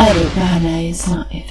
Allez, Paradise Live.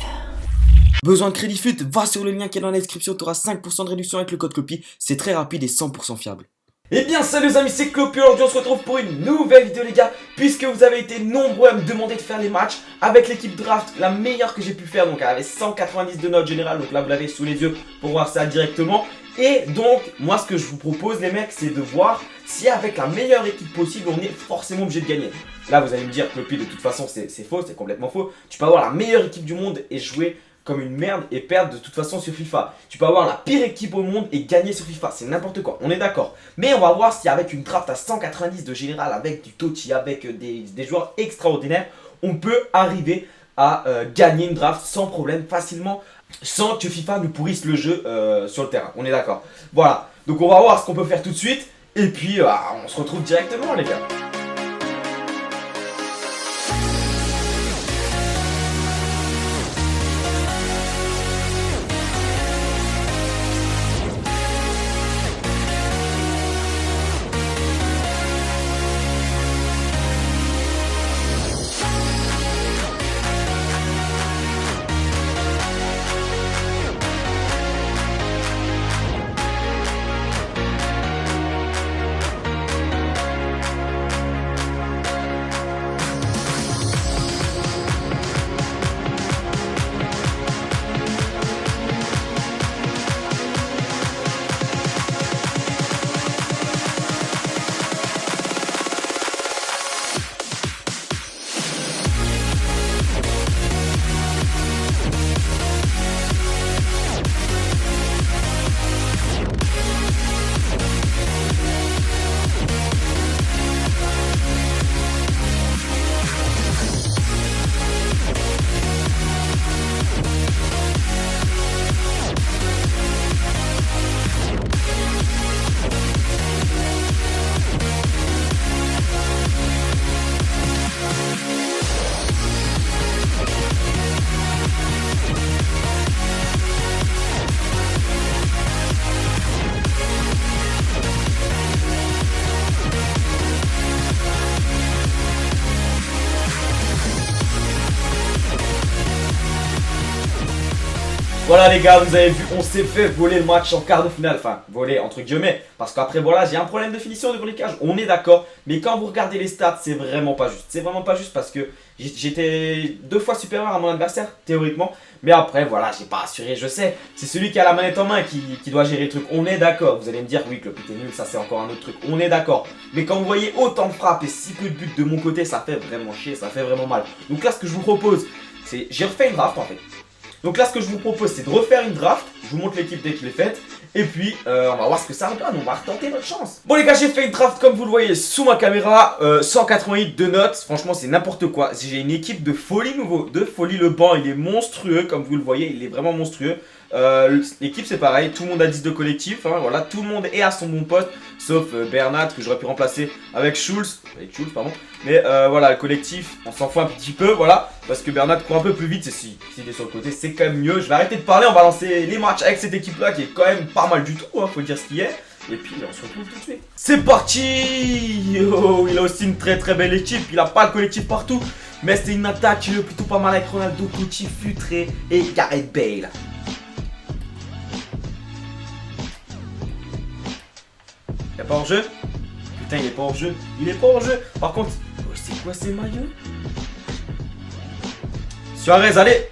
Besoin de crédit fut, va sur le lien qui est dans la description, tu auras 5% de réduction avec le code copie, c'est très rapide et 100% fiable. Eh bien salut les amis, c'est Clopi, aujourd'hui on se retrouve pour une nouvelle vidéo les gars, puisque vous avez été nombreux à me demander de faire les matchs avec l'équipe draft, la meilleure que j'ai pu faire, donc elle avait 190 de notes générales, donc là vous l'avez sous les yeux pour voir ça directement. Et donc moi ce que je vous propose les mecs, c'est de voir si avec la meilleure équipe possible on est forcément obligé de gagner. Là vous allez me dire Clopi de toute façon c'est faux, c'est complètement faux, tu peux avoir la meilleure équipe du monde et jouer comme une merde et perdre de toute façon sur FIFA. Tu peux avoir la pire équipe au monde et gagner sur FIFA, c'est n'importe quoi, on est d'accord. Mais on va voir si avec une draft à 190 de général, avec du Totti, avec des joueurs extraordinaires, on peut arriver à gagner une draft sans problème, facilement, sans que FIFA nous pourrisse le jeu sur le terrain, on est d'accord. Voilà, donc on va voir ce qu'on peut faire tout de suite, et puis on se retrouve directement les gars. Voilà les gars, vous avez vu, on s'est fait voler le match en quart de finale, enfin voler entre guillemets, parce qu'après voilà, j'ai un problème de finition devant les cages, on est d'accord, mais quand vous regardez les stats, c'est vraiment pas juste. C'est vraiment pas juste parce que j'étais 2 fois supérieur à mon adversaire, théoriquement, mais après voilà, j'ai pas assuré, je sais, c'est celui qui a la manette en main qui doit gérer le truc, on est d'accord. Vous allez me dire, oui, Clopi t'es nul, ça c'est encore un autre truc, on est d'accord, mais quand vous voyez autant de frappes et si peu de buts de mon côté, ça fait vraiment chier, ça fait vraiment mal. Donc là, ce que je vous propose, c'est, j'ai refait une draft en fait. Donc là ce que je vous propose c'est de refaire une draft, je vous montre l'équipe dès que je l'ai faite, et puis on va voir ce que ça donne, on va retenter notre chance. Bon les gars, j'ai fait une draft comme vous le voyez sous ma caméra, 188 de notes, franchement c'est n'importe quoi. J'ai une équipe de folie de folie, le banc il est monstrueux comme vous le voyez, il est vraiment monstrueux. L'équipe c'est pareil, tout le monde a 10 de collectif, hein, voilà, tout le monde est à son bon poste, sauf Bernat que j'aurais pu remplacer avec Schulz, pardon. Mais voilà, le collectif, on s'en fout un petit peu, voilà, parce que Bernat court un peu plus vite, s'il est sur le côté, c'est quand même mieux. Je vais arrêter de parler, on va lancer les matchs avec cette équipe-là qui est quand même pas mal du tout, hein, faut dire ce qu'il est. Et puis on se retrouve tout de suite. C'est parti. Oh, il a aussi une très très belle équipe, il a pas le collectif partout, mais c'était une attaque plutôt pas mal avec Ronaldo, Totti, Futré et Gareth Bale. Y'a pas hors-jeu? Putain, il est pas hors-jeu. Il est pas hors-jeu. Par contre, oh, c'est quoi ces maillots? Suarez, allez.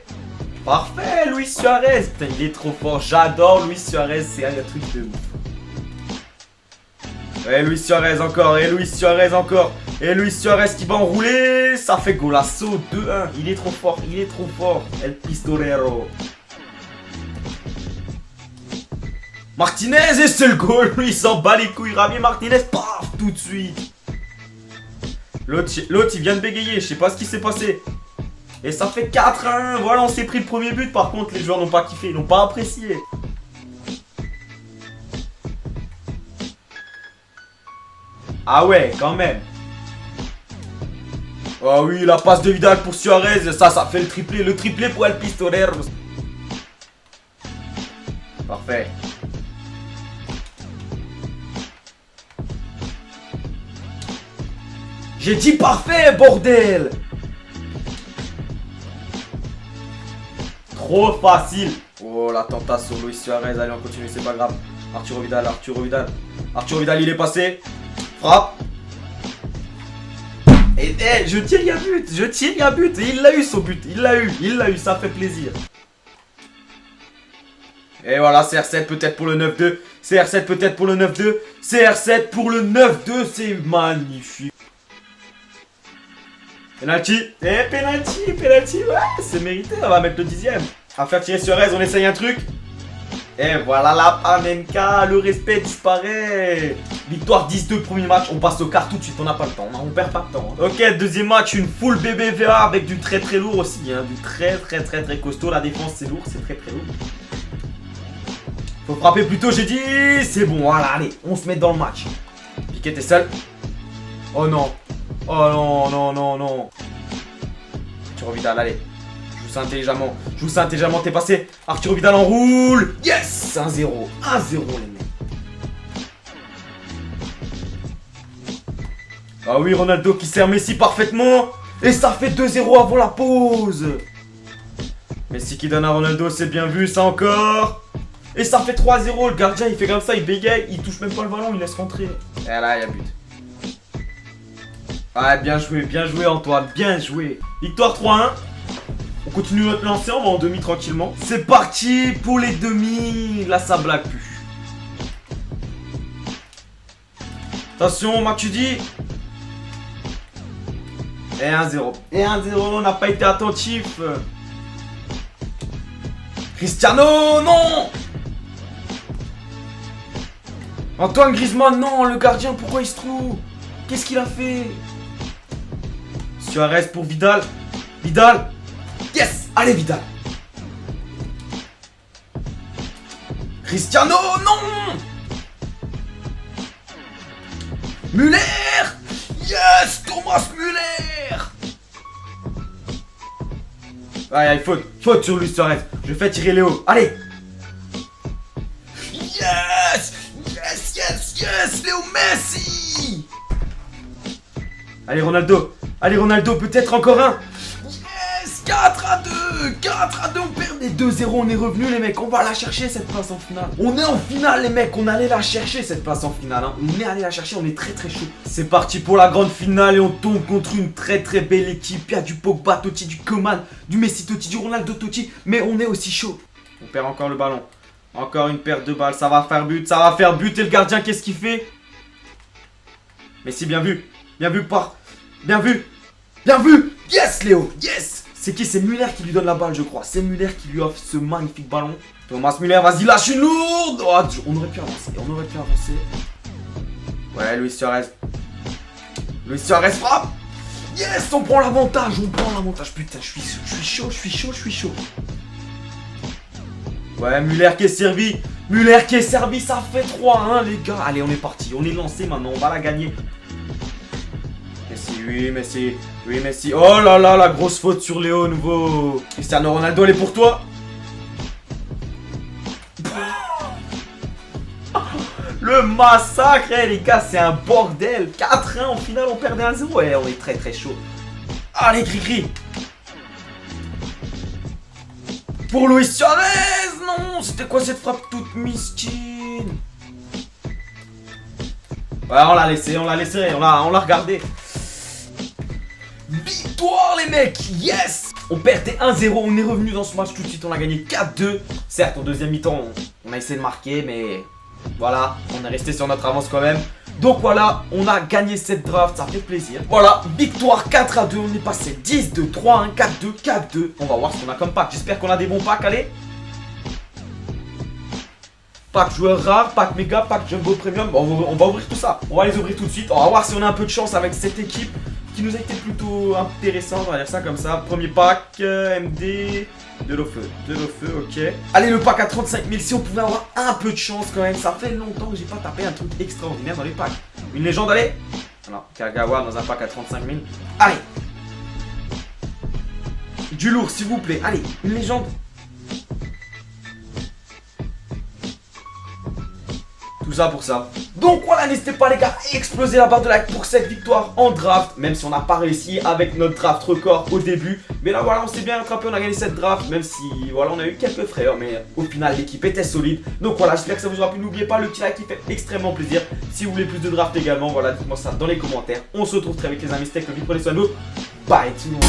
Parfait, Luis Suarez. Putain, il est trop fort. J'adore Luis Suarez. C'est un truc de ouf. Et Luis Suarez encore. Et Luis Suarez encore. Et Luis Suarez qui va enrouler. Ça fait golasso 2-1. Il est trop fort. Il est trop fort. El Pistolero. Martinez et c'est le goal, lui il s'en bat les couilles, Rami Martinez, paf, tout de suite. L'autre il vient de bégayer, je sais pas ce qui s'est passé. Et ça fait 4-1, voilà on s'est pris le premier but, par contre les joueurs n'ont pas kiffé, ils n'ont pas apprécié. Ah ouais, quand même. Ah oui, la passe de Vidal pour Suarez, ça fait le triplé pour El Pistolero. Parfait. J'ai dit parfait, bordel! trop facile. Oh, l'attentat sur Luis Suarez. Allez, on continue, c'est pas grave. Arturo Vidal, Arturo Vidal. Arturo Vidal, il est passé. Frappe. Et je tire, il y a but. Je tire, il y a but. Et il l'a eu, son but. Il l'a eu, ça fait plaisir. Et voilà, CR7 peut-être pour le 9-2. CR7 peut-être pour le 9-2. CR7 pour le 9-2. C'est magnifique. Penalty. Et penalty, ouais, c'est mérité. On va mettre le 10e. À faire tirer Suarez, on essaye un truc. Et voilà la Panenka, le respect disparaît. Victoire 10-2, premier match, on passe au quart tout de suite, on n'a pas le temps, on perd pas de temps. Ok, deuxième match, une full BBVA avec du très lourd aussi, hein, du très costaud. La défense c'est lourd, c'est très lourd. Faut frapper plus tôt, j'ai dit, c'est bon, voilà, allez, on se met dans le match. Piqué, t'es seul. Oh non, non. Arturo Vidal, allez. Joue ça intelligemment, t'es passé. Arturo Vidal en roule. Yes, 1-0, 1-0 les mecs. Ah oui, Ronaldo qui sert Messi parfaitement. Et ça fait 2-0 avant la pause. Messi qui donne à Ronaldo, c'est bien vu ça encore. Et ça fait 3-0, le gardien il fait comme ça, il bégaye, il touche même pas le ballon, il laisse rentrer. Et là, il y a but. Ouais, bien joué Antoine, bien joué. Victoire 3-1. On continue notre lancer, on va en demi tranquillement. C'est parti pour les demi. Là, ça blague plus. Attention, Matuidi. Et 1-0. Et 1-0, on n'a pas été attentif. Cristiano, non. Antoine Griezmann, non. Le gardien, pourquoi il se trouve? Qu'est-ce qu'il a fait? Suarez pour Vidal. Vidal. Yes! Allez, Vidal! Cristiano, non! Müller! Yes! Thomas Müller! Aïe, faute sur Luis Suarez. Je fais tirer Léo. Allez! Yes! Léo Messi! Allez, Ronaldo, peut-être encore un. 4-2, on perd des 2-0, on est revenu les mecs, on va la chercher cette place en finale. On est en finale les mecs, on allait la chercher cette place en finale, hein. On est allé la chercher, on est très chaud. C'est parti pour la grande finale et on tombe contre une très belle équipe. Il y a du Pogba Totti, du Coman, du Messi Totti, du Ronaldo Totti, mais on est aussi chaud. On perd encore le ballon, encore une perte de balles, ça va faire but, et le gardien qu'est-ce qu'il fait? Messi, bien vu, yes Léo, yes. C'est qui? C'est Müller qui lui donne la balle, je crois. C'est Müller qui lui offre ce magnifique ballon. Thomas Müller, vas-y, lâche une lourde. Oh, on aurait pu avancer. Ouais, Luis Suarez. Frappe. Yes, on prend l'avantage. Putain, je suis chaud. Ouais, Müller qui est servi. Ça fait 3-1, les gars. Allez, on est parti. On est lancé maintenant, on va la gagner. Messi. Oh là là, la grosse faute sur Léo, nouveau. Cristiano Ronaldo, elle est pour toi. Le massacre, les gars, c'est un bordel. 4-1 en finale, on perdait 1-0. Ouais, on est très chaud. Allez, Cricri. Pour Luis Suarez. Non, c'était quoi cette frappe toute misquine? Ouais, on l'a laissé, on l'a regardé. Victoire les mecs, yes! On perdait 1-0, on est revenu dans ce match tout de suite, on a gagné 4-2. Certes, en deuxième mi-temps, on a essayé de marquer, mais voilà, on est resté sur notre avance quand même. Donc voilà, on a gagné cette draft, ça fait plaisir. Voilà, victoire 4-2, on est passé 10-2, 3-1, 4-2, 4-2. On va voir ce qu'on a comme pack, j'espère qu'on a des bons packs, allez. Pack joueur rare, pack méga, pack jumbo premium, on va ouvrir tout ça. On va les ouvrir tout de suite, on va voir si on a un peu de chance avec cette équipe qui nous a été plutôt intéressant, on va dire ça comme ça. Premier pack, MD, de l'eau feu, ok. Allez, le pack à 35 000, si on pouvait avoir un peu de chance quand même. Ça fait longtemps que j'ai pas tapé un truc extraordinaire dans les packs. Une légende, allez. Alors, Kagawa dans un pack à 35 000. Allez. Du lourd, s'il vous plaît, allez, une légende. ça pour ça. Donc voilà, n'hésitez pas les gars à exploser la barre de like pour cette victoire en draft. Même si on n'a pas réussi avec notre draft record au début. Mais là voilà, on s'est bien rattrapé, on a gagné cette draft. Même si voilà, on a eu quelques frayeurs. Mais au final l'équipe était solide. Donc voilà, j'espère que ça vous aura plu. N'oubliez pas le petit like qui fait extrêmement plaisir. Si vous voulez plus de draft également, voilà, dites-moi ça dans les commentaires. On se retrouve très vite les amis, c'était Clovis, prenez soin de vous. Bye tout le monde.